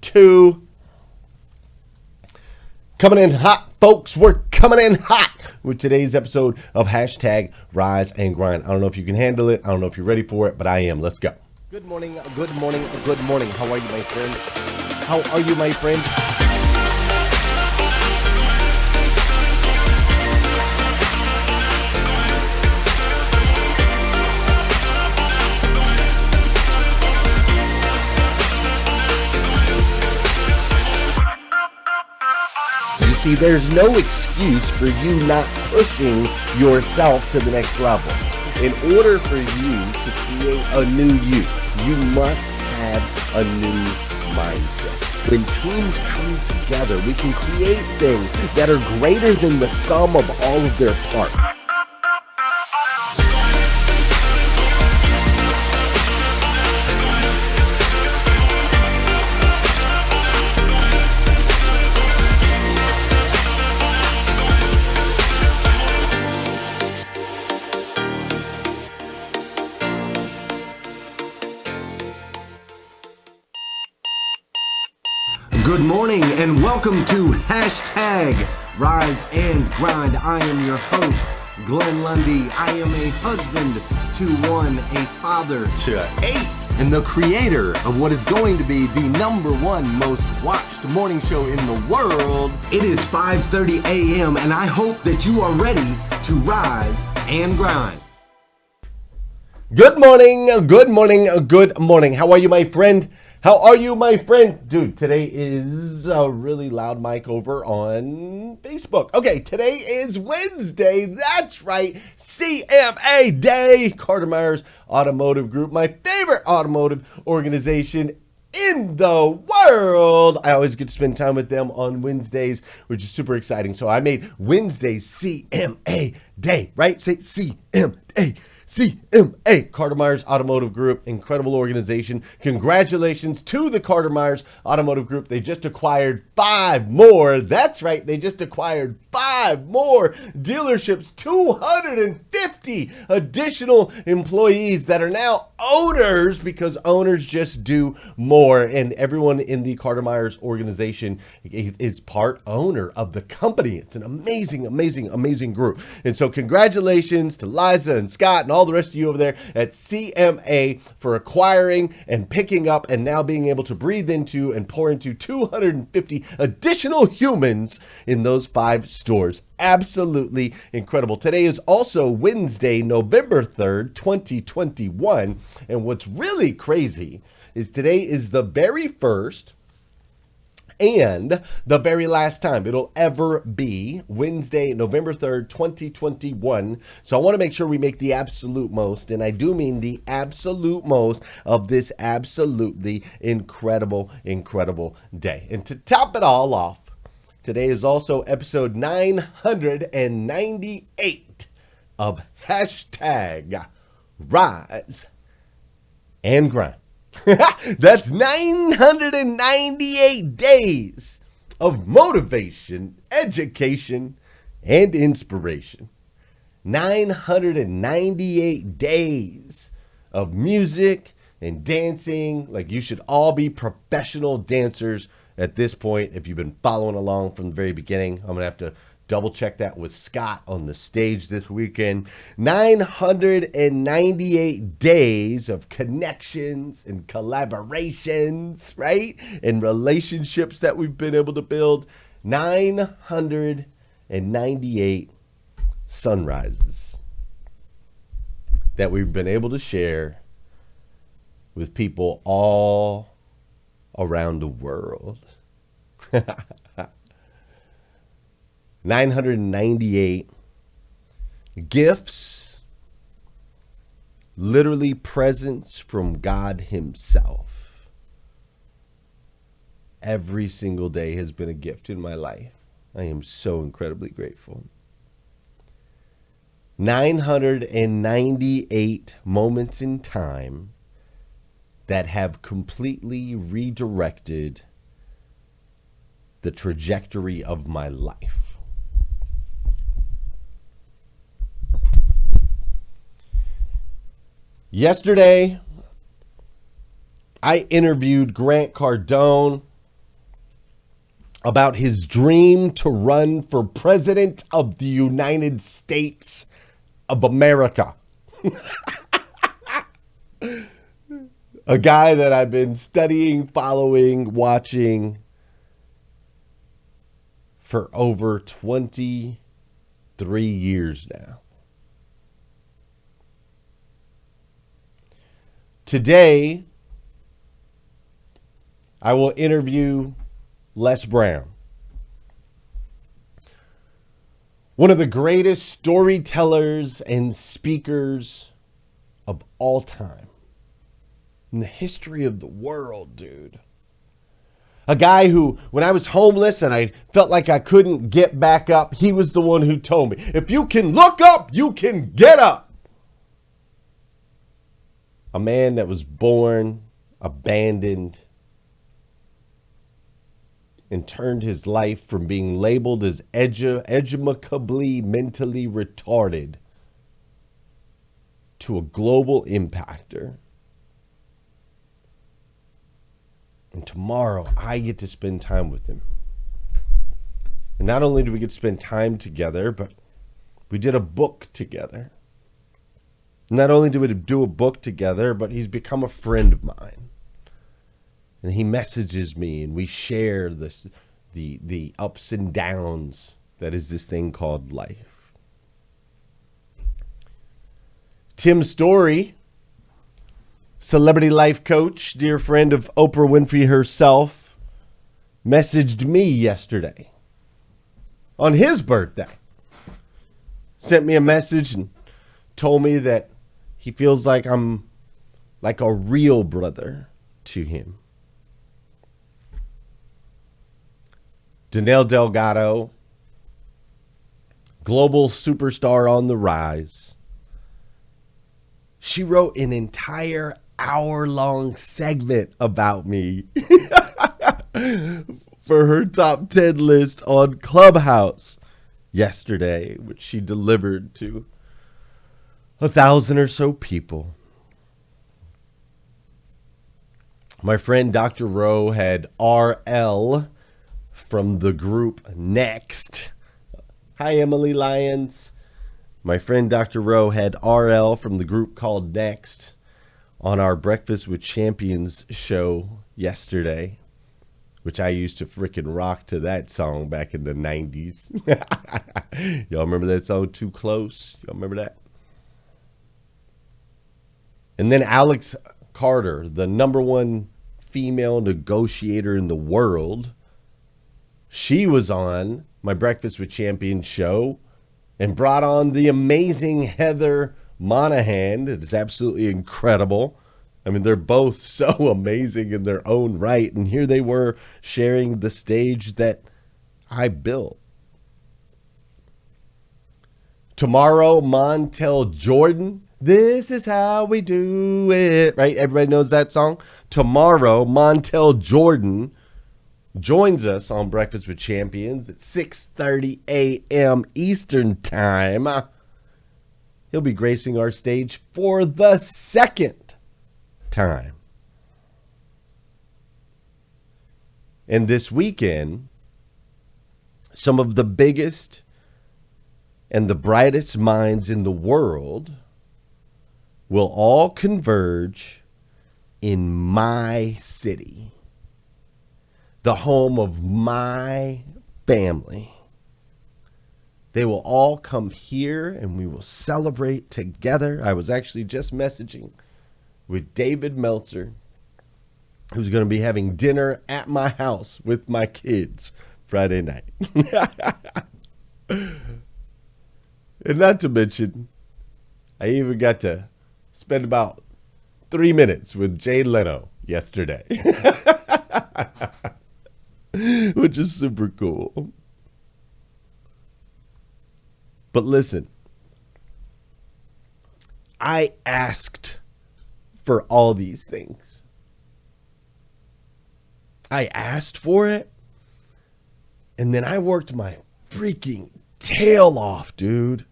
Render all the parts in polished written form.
2. Coming in hot, folks. We're coming in hot with today's episode of hashtag Rise and Grind. I don't know if you can handle it. I don't know if you're ready for it, but I am. Let's go. Good morning, good morning, good morning. How are you, my friend? How are you, my friend? See, there's no excuse for you not pushing yourself to the next level. In order for you to create a new you must have a new mindset. When teams come together, we can create things that are greater than the sum of all of their parts. Good morning and welcome to hashtag Rise and Grind. I am your host, Glenn Lundy. I am a husband to 1, a father to 8, and the creator of what is going to be the #1 most watched morning show in the world. It is 5:30 a.m. and I hope that you are ready to rise and grind. Good morning, good morning, good morning. How are you, my friend? How are you, my friend? Dude, today is a really loud mic over on Facebook. Okay, today is Wednesday. That's right. CMA Day. Carter Myers Automotive Group, my favorite automotive organization in the world. I always get to spend time with them on Wednesdays, which is super exciting. So I made Wednesday CMA Day, right? Say CMA. CMA, Carter Myers Automotive Group, incredible organization. Congratulations to the Carter Myers Automotive Group. They just acquired 5 more. That's right, they just acquired 5 more dealerships, 250 additional employees that are now owners because owners just do more. And everyone in the Carter Myers organization is part owner of the company. It's an amazing, amazing, amazing group. And so congratulations to Liza and Scott and all the rest of you over there at CMA for acquiring and picking up and now being able to breathe into and pour into 250 additional humans in those 5 stores. Absolutely incredible. Today is also Wednesday, November 3rd, 2021. And what's really crazy is today is the very first and the very last time it'll ever be Wednesday, November 3rd, 2021. So I want to make sure we make the absolute most, and I do mean the absolute most of this absolutely incredible, incredible day. And to top it all off, today is also episode 998 of hashtag Rise and Grind. That's 998 days of motivation, education, and inspiration. 998 days of music and dancing. Like, you should all be professional dancers at this point. If you've been following along from the very beginning, I'm going to have to double check that with Scott on the stage this weekend. 998 days of connections and collaborations, right? And relationships that we've been able to build. 998 sunrises that we've been able to share with people all around the world. 998 gifts, literally presents from God himself. Every single day has been a gift in my life. I am so incredibly grateful. 998 moments in time that have completely redirected the trajectory of my life. Yesterday, I interviewed Grant Cardone about his dream to run for president of the United States of America. A guy that I've been studying, following, watching for over 23 years now. Today, I will interview Les Brown, one of the greatest storytellers and speakers of all time in the history of the world, dude. A guy who, when I was homeless and I felt like I couldn't get back up, he was the one who told me, if you can look up, you can get up. A man that was born, abandoned, and turned his life from being labeled as educably mentally retarded to a global impactor. And tomorrow, I get to spend time with him. And not only do we get to spend time together, but we did a book together. Not only do we do a book together, but he's become a friend of mine. And he messages me, and we share the ups and downs that is this thing called life. Tim Story, celebrity life coach, dear friend of Oprah Winfrey herself, messaged me yesterday on his birthday. Sent me a message and told me that he feels like I'm like a real brother to him. Danelle Delgado, global superstar on the rise. She wrote an entire hour-long segment about me for her top 10 list on Clubhouse yesterday, which she delivered to 1,000 or so people. My friend Dr. Rowe had RL from the group Next. Hi, Emily Lyons. My friend Dr. Rowe had RL from the group called Next on our Breakfast with Champions show yesterday, which I used to freaking rock to that song back in the 90s. Y'all remember that song, Too Close? Y'all remember that? And then Alex Carter, the number one female negotiator in the world, she was on my Breakfast with Champions show and brought on the amazing Heather Monahan. It is absolutely incredible. I mean, they're both so amazing in their own right. And here they were sharing the stage that I built. Tomorrow, Montel Jordan. This is how we do it. Right? Everybody knows that song. Tomorrow, Montel Jordan joins us on Breakfast with Champions at 6:30 a.m. Eastern Time. He'll be gracing our stage for the second time. And this weekend, some of the biggest and the brightest minds in the world will all converge in my city, the home of my family. They will all come here and we will celebrate together. I was actually just messaging with David Meltzer, who's going to be having dinner at my house with my kids Friday night. And not to mention, I even got to spend about 3 minutes with Jay Leno yesterday, which is super cool. But listen, I asked for all these things. I asked for it, and then I worked my freaking tail off, dude.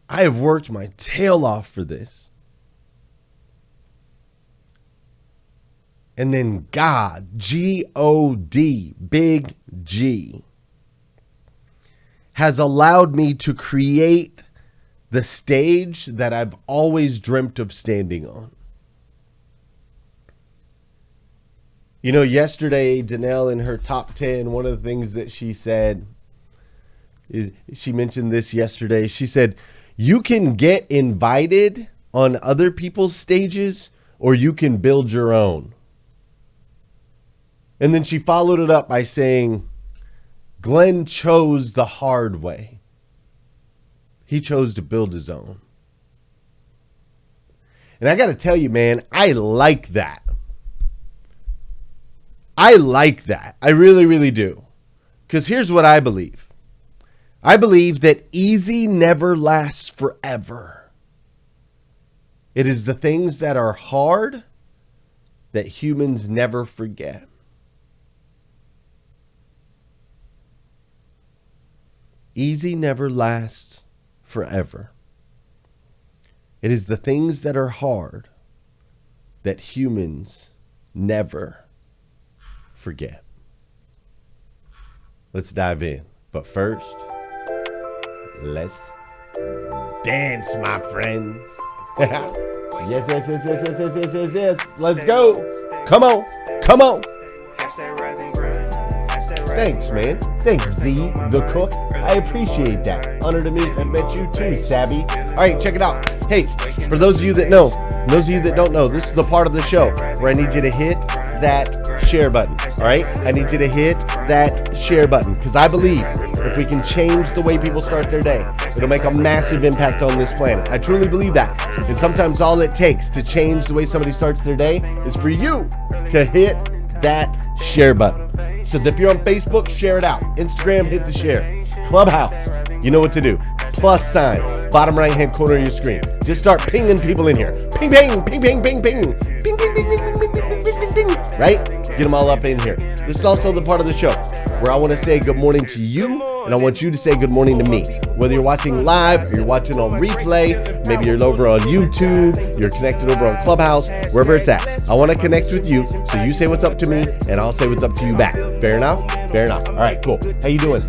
I have worked my tail off for this. And then God, G-O-D, big G, has allowed me to create the stage that I've always dreamt of standing on. You know, yesterday, Danelle, in her top 10, one of the things that she said is, she mentioned this yesterday. She said, you can get invited on other people's stages or you can build your own. And then she followed it up by saying, Glenn chose the hard way. He chose to build his own. And I got to tell you, man, I like that. I like that. I really, really do. Because here's what I believe. I believe that easy never lasts forever. It is the things that are hard that humans never forget. Easy never lasts forever. It is the things that are hard that humans never forget. Let's dive in. But first, let's dance, my friends. Yes. Let's go. Come on. Thanks, man. Thanks, Z, the cook. I appreciate that. Honor to meet and met you too, Sabby. All right, check it out. Hey, for those of you that know, those of you that don't know, this is the part of the show where I need you to hit that share button. All right, I need you to hit that share button because I believe if we can change the way people start their day, it'll make a massive impact on this planet. I truly believe that. And sometimes all it takes to change the way somebody starts their day is for you to hit that share button. So if you're on Facebook, share it out. Instagram, hit the share. Clubhouse, you know what to do. Plus sign, bottom right hand corner of your screen. Just start pinging people in here. Ping, ping, ping, ping, ping, ping. Ping, ping, ping, ping, ping, ping, ping, ping, ping. Right? Get them all up in here. This is also the part of the show where I want to say good morning to you, and I want you to say good morning to me. Whether you're watching live or you're watching on replay, maybe you're over on YouTube, you're connected over on Clubhouse, wherever it's at. I want to connect with you, so you say what's up to me, and I'll say what's up to you back. Fair enough? Fair enough. All right, cool. How you doing?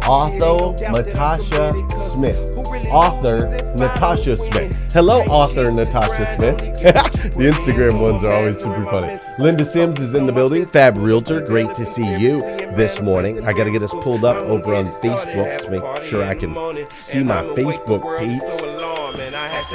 Author Natasha Smith. Author Natasha Smith. Hello, author Natasha Smith. The Instagram ones are always super funny. Linda Sims is in the building. Fab Realtor. Great to see you this morning. I got to get us pulled up over on Facebook to make sure I can see my Facebook peeps.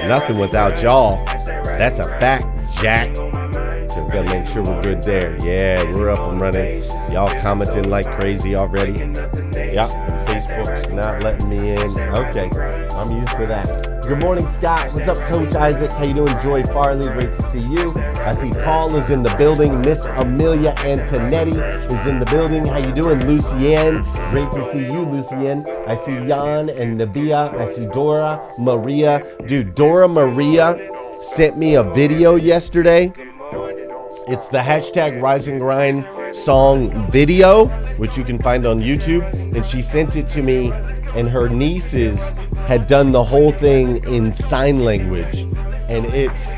Nothing without y'all. That's a fact, Jack. So we've got to make sure we're good there. Yeah, we're up and running. Y'all commenting like crazy already. Yep, Facebook's not letting me in. Okay, I'm used to that. Good morning, Scott. What's up, Coach Isaac? How you doing? Joy Farley, great to see you. I see Paul is in the building. Miss Amelia Antonetti is in the building. How you doing, Lucienne? Great to see you, Lucienne. I see Jan and Nabia. I see Dora Maria. Dude, Dora Maria sent me a video yesterday. It's the hashtag Rise and Grind song video, which you can find on YouTube. And she sent it to me, and her nieces had done the whole thing in sign language. And it's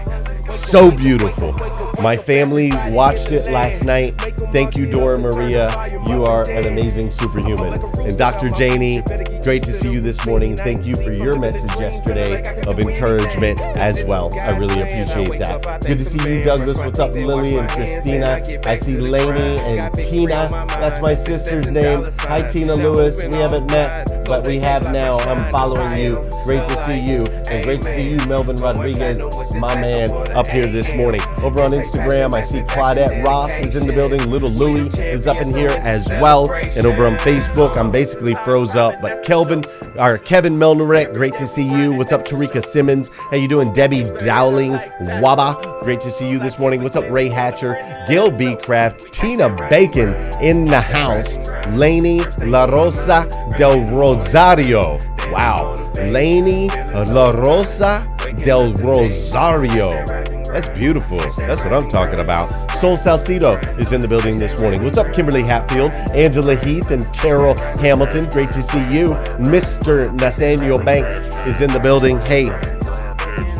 so beautiful. My family watched it last night. Thank you, Dora Maria. You are an amazing superhuman. And Dr. Janie, great to see you this morning. Thank you for your message yesterday of encouragement as well. I really appreciate that. Good to see you, Douglas. What's up, Lily and Christina? I see Lainey and Tina. That's my sister's name. Hi, Tina Lewis. We haven't met, but we have now. I'm following you. Great to see you. And great to see you, Melvin Rodriguez, my man, up here this morning. Over on Instagram, I see Claudette Ross is in the building. Little Louie is up in here as well. And over on Facebook, I'm basically froze up. But Kevin Melnorek, great to see you. What's up, Tarika Simmons? How you doing? Debbie Dowling Waba, great to see you this morning. What's up, Ray Hatcher? Gil B. Craft, Tina Bacon in the house. Lainey La Rosa del Rosario. Wow. Lainey La Rosa del Rosario. That's beautiful. That's what I'm talking about. Sol Salcido is in the building this morning. What's up, Kimberly Hatfield, Angela Heath, and Carol Hamilton? Great to see you. Mr. Nathaniel Banks is in the building. Hey,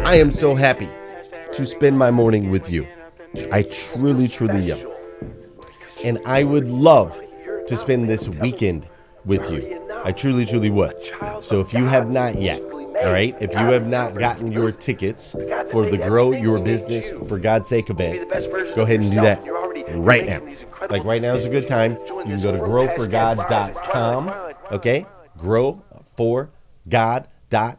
I am so happy to spend my morning with you. I truly, truly am. And I would love to spend this weekend with you. I truly, truly would. So if you have not yet, all right, if you have not gotten your tickets for the Grow Your Business for God's Sake event, go ahead and do that right now. Like right now is a good time. You can go to growforgod.com, okay? Growforgod.com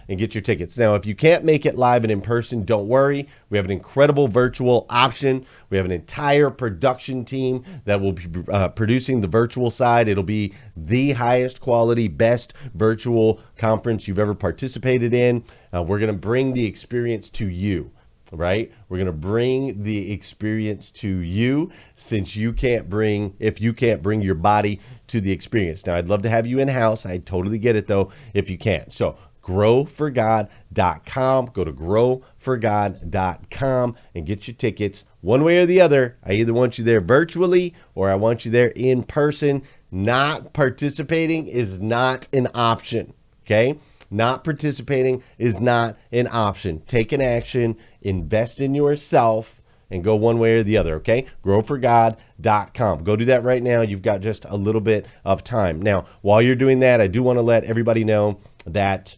and get your tickets. Now, if you can't make it live and in person, don't worry. We have an incredible virtual option. We have an entire production team that will be producing the virtual side. It'll be the highest quality, best virtual conference you've ever participated in. We're going to bring the experience to you, right? We're going to bring the experience to you if you can't bring your body to the experience. Now, I'd love to have you in-house. I totally get it, though, if you can't. So growforgod.com. Go to growforgod.com and get your tickets one way or the other. I either want you there virtually or I want you there in person. Not participating is not an option, okay? Not participating is not an option. Take an action, invest in yourself, and go one way or the other, okay? Growforgod.com. Go do that right now. You've got just a little bit of time. Now, while you're doing that, I do want to let everybody know that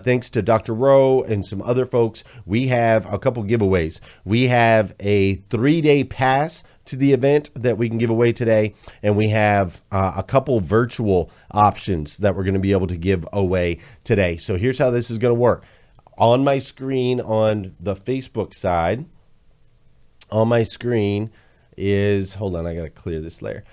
thanks to Dr. Rowe and some other folks, we have a couple giveaways. We have a 3-day pass to the event that we can give away today, and we have a couple virtual options that we're going to be able to give away today. So here's how this is going to work. On my screen on the Facebook side, on my screen is, hold on, I got to clear this layer.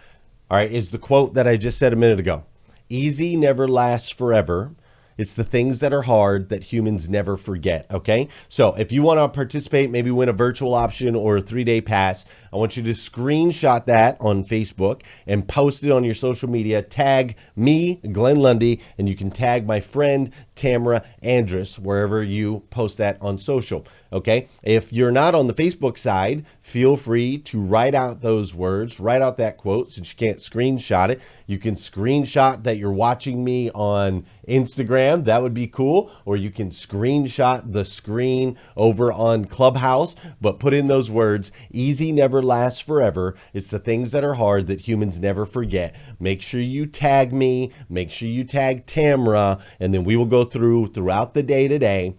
All right, is the quote that I just said a minute ago. Easy never lasts forever. It's the things that are hard that humans never forget, okay? So if you want to participate, maybe win a virtual option or a 3-day pass, I want you to screenshot that on Facebook and post it on your social media. Tag me, Glenn Lundy, and you can tag my friend, Tamara Andrus, wherever you post that on social, okay? If you're not on the Facebook side, feel free to write out those words, write out that quote. Since you can't screenshot it, you can screenshot that you're watching me on Instagram. That would be cool. Or you can screenshot the screen over on Clubhouse, but put in those words. Easy never lasts forever. It's the things that are hard that humans never forget. Make sure you tag me. Make sure you tag Tamara, and then we will go throughout the day today.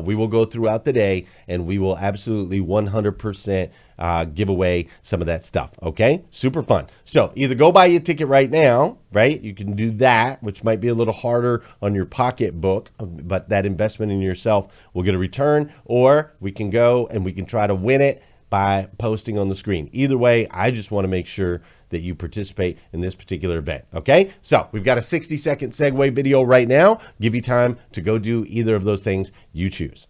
We will go throughout the day, and we will absolutely 100% give away some of that stuff, okay? Super fun. So either go buy your ticket right now, right? You can do that, which might be a little harder on your pocketbook, but that investment in yourself will get a return, or we can go and we can try to win it by posting on the screen. Either way, I just want to make sure that you participate in this particular event, okay? So we've got a 60-second segue video right now. Give you time to go do either of those things you choose.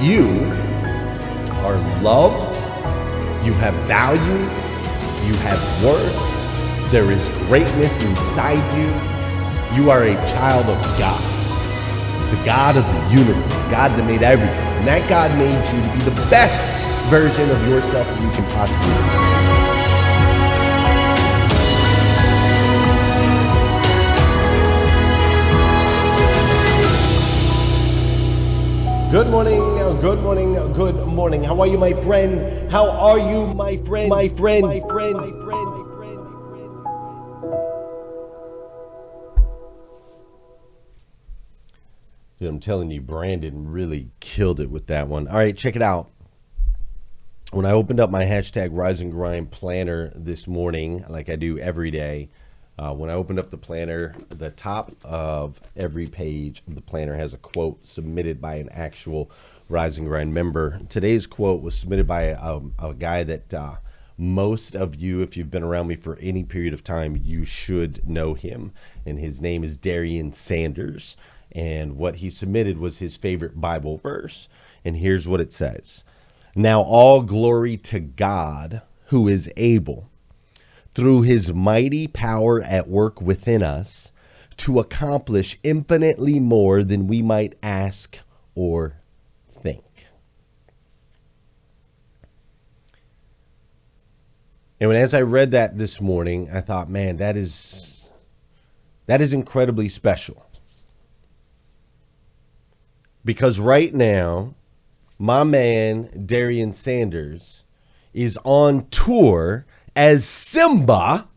You are loved, you have value, you have worth, there is greatness inside you. You are a child of God, the God of the universe, the God that made everything. And that God made you to be the best version of yourself that you can possibly be. Good morning, good morning, good morning. How are you, my friend? How are you, my friend? My friend, my friend, my friend, my friend. Dude, I'm telling you, Brandon really killed it with that one. All right, check it out. When I opened up my hashtag Rise and Grind planner this morning, like I do every day, when I opened up the planner, the top of every page of the planner has a quote submitted by an actual Rise and Grind member. Today's quote was submitted by a guy that most of you, if you've been around me for any period of time, you should know him. And his name is Darian Sanders. And what he submitted was his favorite Bible verse. And here's what it says. Now all glory to God, who is able, through his mighty power at work within us, to accomplish infinitely more than we might ask or think. And as I read that this morning, I thought, man, that is incredibly special. Because right now, my man, Darian Sanders, is on tour as Simba,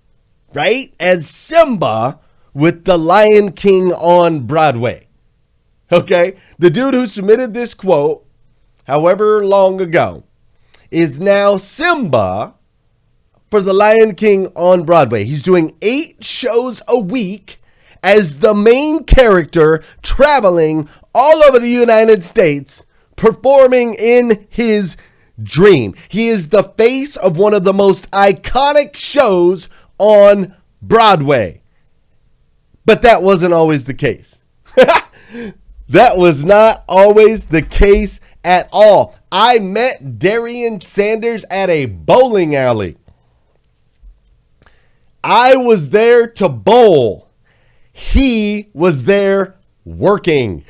right? As Simba with the Lion King on Broadway. Okay? The dude who submitted this quote, however long ago, is now Simba for the Lion King on Broadway. He's doing 8 shows a week as the main character, traveling all over the United States, performing in his dream. He is the face of one of the most iconic shows on Broadway. But that wasn't always the case. That was not always the case at all. I met Darian Sanders at a bowling alley. I was there to bowl. He was there working.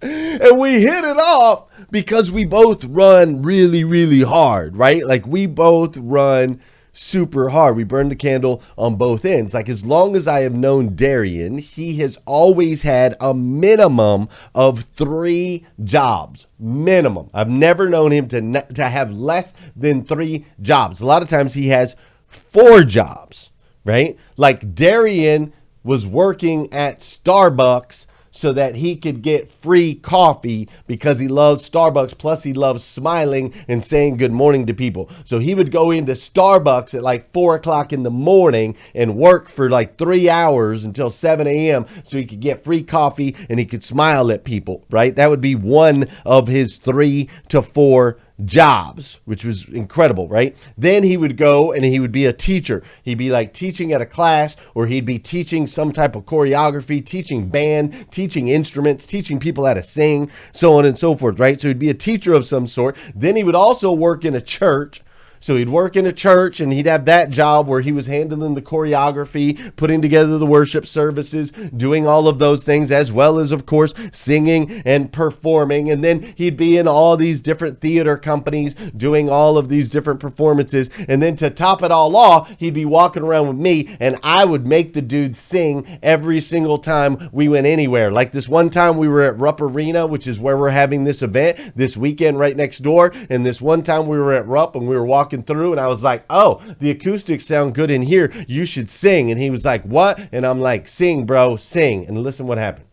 And we hit it off because we both run really, really hard, right? Like we both run super hard. We burn the candle on both ends. Like as long as I have known Darian, he has always had a minimum of 3 jobs. Minimum. I've never known him to have less than 3 jobs. A lot of times he has 4 jobs, right? Like Darian was working at Starbucks so that he could get free coffee because he loves Starbucks. Plus he loves smiling and saying good morning to people. So he would go into Starbucks at like 4 o'clock in the morning and work for like 3 hours until 7 a.m. so he could get free coffee and he could smile at people, right? That would be one of his 3 to 4 jobs, which was incredible, right? Then he would go and he would be a teacher. He'd be like teaching at a class, or he'd be teaching some type of choreography, teaching band, teaching instruments, teaching people how to sing, so on and so forth, right? So he'd be a teacher of some sort. Then he would also work in a church. So he'd work in a church and he'd have that job where he was handling the choreography, putting together the worship services, doing all of those things, as well as, of course, singing and performing. And then he'd be in all these different theater companies doing all of these different performances. And then to top it all off, he'd be walking around with me and I would make the dude sing every single time we went anywhere. Like this one time we were at Rupp Arena, which is where we're having this event this weekend right next door. And this one time we were at Rupp and we were walking through and I was like, oh, the acoustics sound good in here. You should sing. And he was like, what? And I'm like, sing, bro, sing. And listen what happened.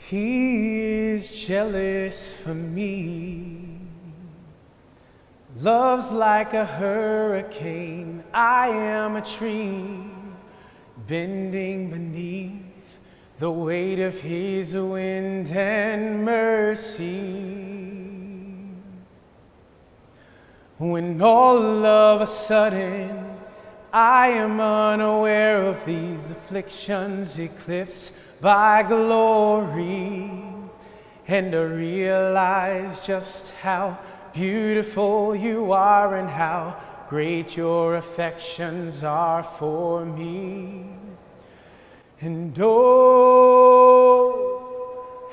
He is jealous for me. Love's like a hurricane. I am a tree bending beneath the weight of his wind and mercy. When all of a sudden I am unaware of these afflictions eclipsed by glory, and I realize just how beautiful you are and how great your affections are for me. And oh,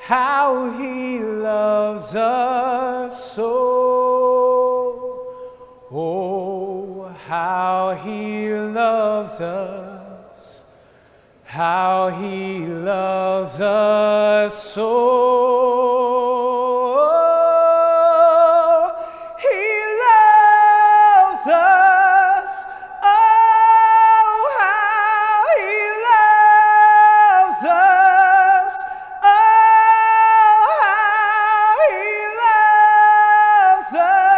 how he loves us so. Oh, how he loves us, how he loves us so. He loves us, oh, how he loves us, oh, how he loves us.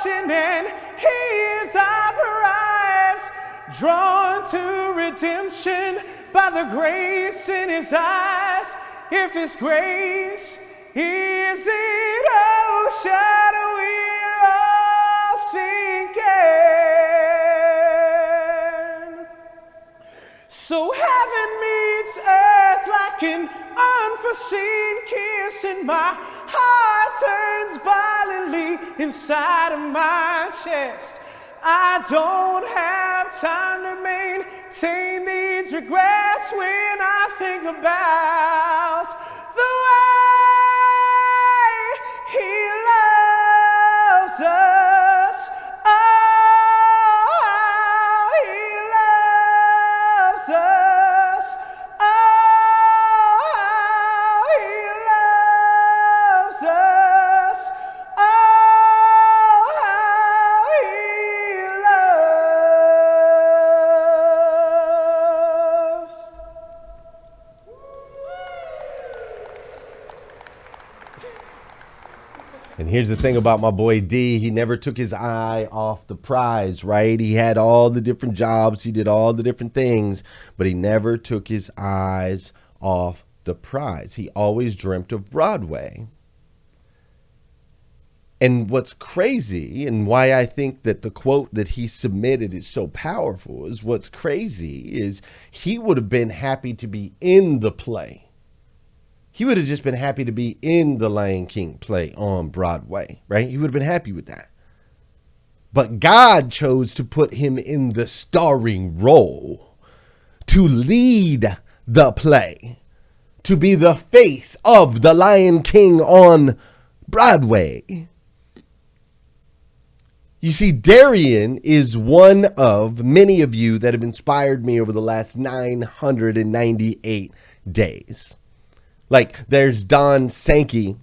And he is our prize, drawn to redemption by the grace in his eyes. If his grace is in ocean, we're all sinking. So heaven meets earth like an unforeseen kiss, and my heart turns violently inside of my chest. I don't have time to maintain the these regrets when I think about the way he loves us. Oh, how he loves us. Oh, how he loves us. Oh, how he loves. And here's the thing about my boy D. He never took his eye off the prize, right? He had all the different jobs. He did all the different things, but he never took his eyes off the prize. He always dreamt of Broadway. And what's crazy, and why I think that the quote that he submitted is so powerful, is what's crazy is he would have been happy to be in the play. He would have just been happy to be in the Lion King play on Broadway, right? He would have been happy with that. But God chose to put him in the starring role, to lead the play, to be the face of the Lion King on Broadway. You see, Darian is one of many of you that have inspired me over the last 998 days. Like, there's Don Sankey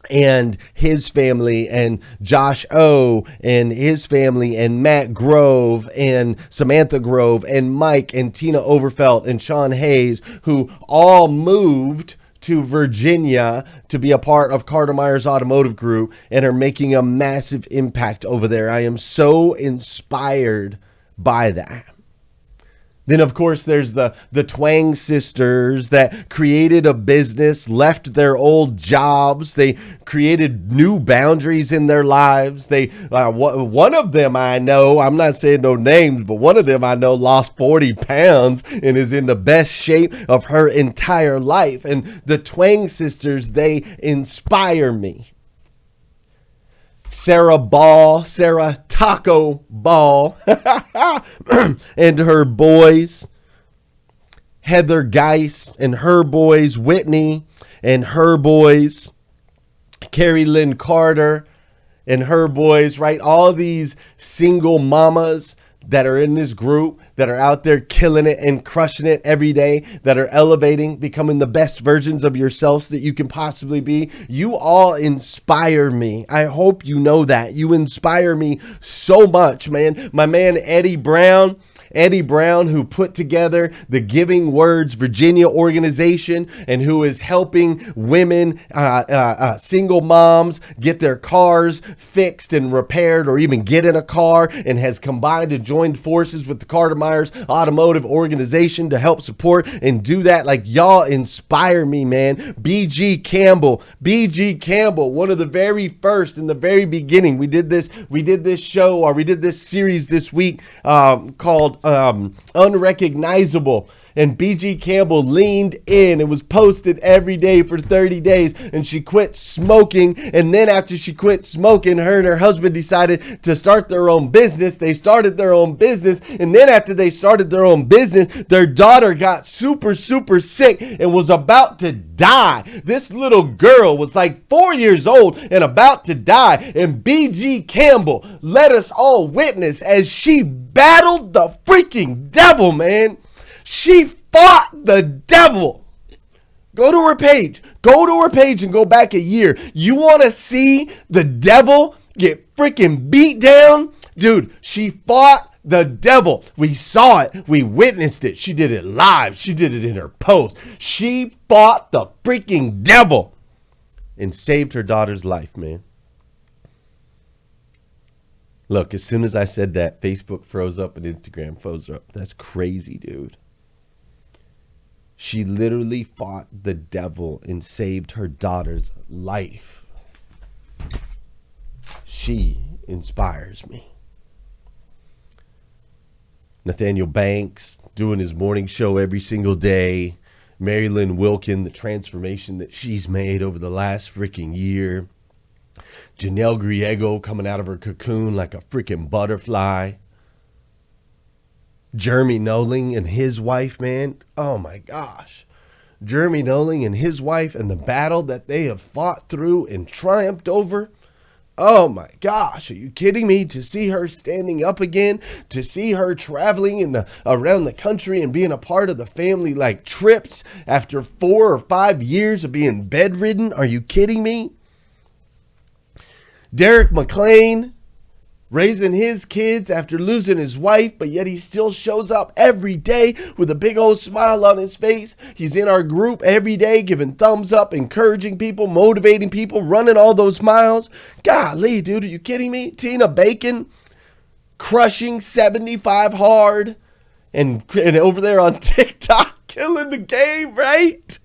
and his family, and Josh O and his family, and Matt Grove and Samantha Grove and Mike and Tina Overfelt and Sean Hayes, who all moved to Virginia to be a part of Carter Myers Automotive Group and are making a massive impact over there. I am so inspired by that. Then, of course, there's the Twang sisters that created a business, left their old jobs. They created new boundaries in their lives. One of them I know, I'm not saying no names, but one of them I know lost 40 pounds and is in the best shape of her entire life. And the Twang sisters, they inspire me. Sarah Taco Ball, and her boys, Heather Geis and her boys, Whitney and her boys, Carrie Lynn Carter and her boys, right? All these single mamas that are in this group, that are out there killing it and crushing it every day, that are elevating, becoming the best versions of yourselves that you can possibly be. You all inspire me. I hope you know that. You inspire me so much, man. My man, Eddie Brown, who put together the Giving Words Virginia organization and who is helping women, single moms, get their cars fixed and repaired, or even get in a car, and has combined and joined forces with the Carter Myers Automotive organization to help support and do that. Like, y'all inspire me, man. BG Campbell, one of the very first, in the very beginning. We did this show, or we did this series this week called Unrecognizable, and BG Campbell leaned in. It was posted every day for 30 days, and she quit smoking. And then after she quit smoking, her and her husband decided to start their own business. They started their own business, and then after they started their own business, their daughter got super sick and was about to die. This little girl was like 4 years old and about to die, and BG Campbell let us all witness as she battled the freaking devil, man. She fought the devil. Go to her page and go back a year. You want to see the devil get freaking beat down? Dude, she fought the devil. We saw it. We witnessed it. She did it live. She did it in her post. She fought the freaking devil and saved her daughter's life, man. Look, as soon as I said that, Facebook froze up and Instagram froze up. That's crazy, dude. She literally fought the devil and saved her daughter's life. She inspires me. Nathaniel Banks doing his morning show every single day. Mary Lynn Wilkin, the transformation that she's made over the last freaking year. Janelle Griego coming out of her cocoon like a freaking butterfly. Jeremy Noling and his wife, man. Oh my gosh. Jeremy Noling and his wife and the battle that they have fought through and triumphed over. Oh my gosh, are you kidding me? To see her standing up again, to see her traveling around the country and being a part of the family like trips after 4 or 5 years of being bedridden. Are you kidding me? Derek McLean raising his kids after losing his wife, but yet he still shows up every day with a big old smile on his face. He's in our group every day, giving thumbs up, encouraging people, motivating people, running all those miles. Golly, dude, are you kidding me? Tina Bacon crushing 75 hard and over there on TikTok killing the game, right?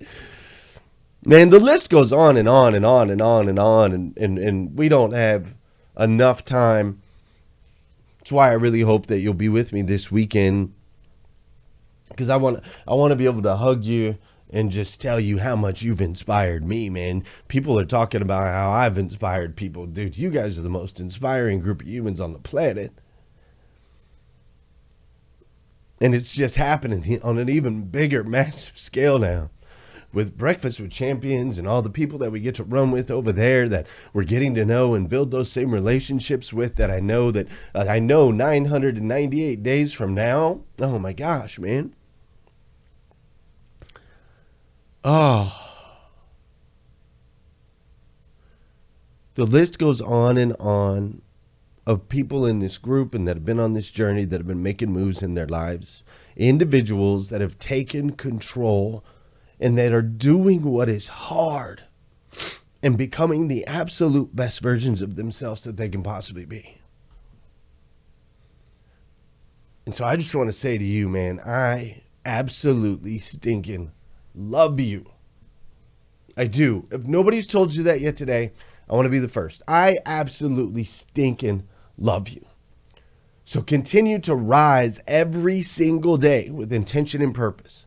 Man, the list goes on and on and on and on and on, and we don't have enough time. That's why I really hope that you'll be with me this weekend, because I want to be able to hug you and just tell you how much you've inspired me, man. People are talking about how I've inspired people. Dude, you guys are the most inspiring group of humans on the planet. And it's just happening on an even bigger, massive scale now, with Breakfast with Champions and all the people that we get to run with over there that we're getting to know and build those same relationships with, that I know 998 days from now. Oh my gosh, man. Oh. The list goes on and on of people in this group and that have been on this journey, that have been making moves in their lives. Individuals that have taken control and that are doing what is hard and becoming the absolute best versions of themselves that they can possibly be. And so I just want to say to you, man, I absolutely stinking love you. I do. If nobody's told you that yet today, I want to be the first. I absolutely stinking love you. So continue to rise every single day with intention and purpose.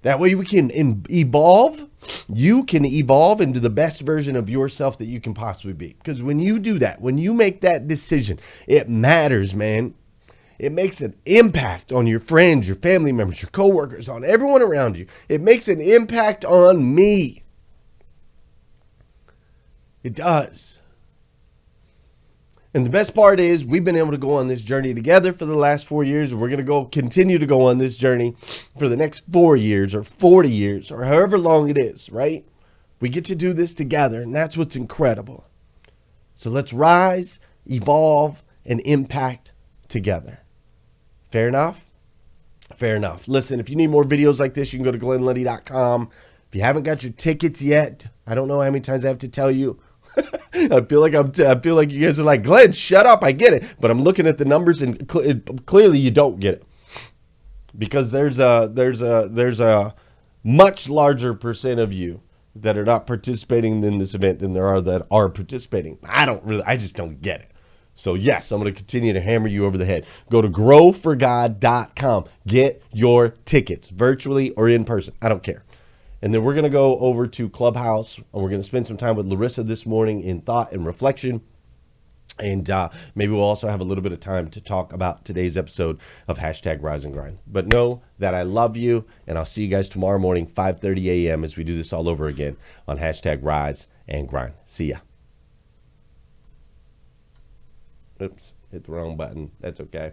That way we can evolve. You can evolve into the best version of yourself that you can possibly be. Because when you do that, when you make that decision, it matters, man. It makes an impact on your friends, your family members, your coworkers, on everyone around you. It makes an impact on me. It does. And the best part is we've been able to go on this journey together for the last 4 years. And we're going to continue to go on this journey for the next 4 years or 40 years or however long it is, right? We get to do this together, and that's what's incredible. So let's rise, evolve, and impact together. Fair enough? Fair enough. Listen, if you need more videos like this, you can go to glennlundy.com. If you haven't got your tickets yet, I don't know how many times I have to tell you. I feel like you guys are like, Glenn, shut up. I get it. But I'm looking at the numbers and clearly you don't get it, because there's a much larger percent of you that are not participating in this event than there are that are participating. I just don't get it. So yes, I'm going to continue to hammer you over the head. Go to growforgod.com. Get your tickets virtually or in person. I don't care. And then we're going to go over to Clubhouse, and we're going to spend some time with Larissa this morning in thought and reflection. And maybe we'll also have a little bit of time to talk about today's episode of Hashtag Rise and Grind. But know that I love you, and I'll see you guys tomorrow morning, 5:30 a.m. as we do this all over again on Hashtag Rise and Grind. See ya. Oops, hit the wrong button. That's okay.